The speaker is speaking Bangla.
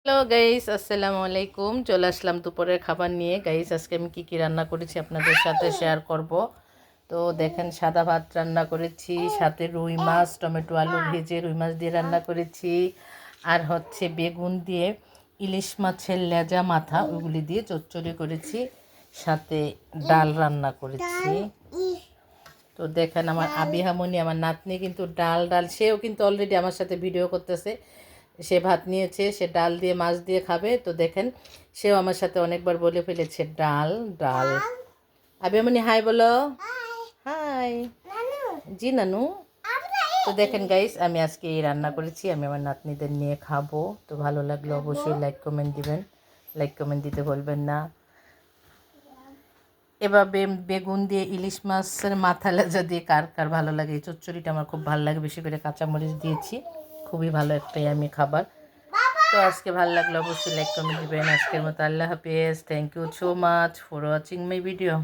হ্যালো গাইস, আসসালামু আলাইকুম। চলে আসলাম দুপুরের খাবার নিয়ে। গাইস, আজকে আমি কি কি রান্না করেছি আপনাদের সাথে শেয়ার করব। তো দেখেন, সাদা ভাত রান্না করেছি, সাথে রুই মাছ টমেটো আলু ভেজে রুই মাছ দিয়ে রান্না করেছি, আর হচ্ছে বেগুন দিয়ে ইলিশ মাছের লেজা মাথা ওগুলি দিয়ে চচ্চড়ি করেছি, সাথে ডাল রান্না করেছি। তো দেখেন, আমার আবিহামনি আমার নাতনি কিন্তু ডাল ডাল সেও কিন্তু অলরেডি আমার সাথে ভিডিও করতেছে। সে ভাত নিয়েছে, সে ডাল দিয়ে মাছ দিয়ে খাবে। তো দেখেন, সেও আমার সাথে অনেকবার বলে ফেলেছে ডাল ডাল। আবিহামনি হাই বলো। হাই। জি নানু। তো দেখেন গাইস, আমি আজকে এই রান্না করেছি, আমি আমার নাতনিদের নিয়ে খাবো। তো ভালো লাগলে অবশ্যই লাইক কমেন্ট দিবেন, লাইক কমেন্ট দিতে বলবেন না। এভাবে বেগুন দিয়ে ইলিশ মাছের মাথা লেজা দিয়ে কার কার ভালো লাগে, এই চচ্চড়িটা আমার খুব ভালো লাগে, বেশি করে কাঁচামরিচ দিয়েছি, খুবই ভালো একটা আমি খাবার। তো আজকে ভালো লাগলে অবশ্যই লাইক কমেন্ট দিবেন। আজকের মতো আল্লাহ হাফেজ। Thank you so much for watching my video.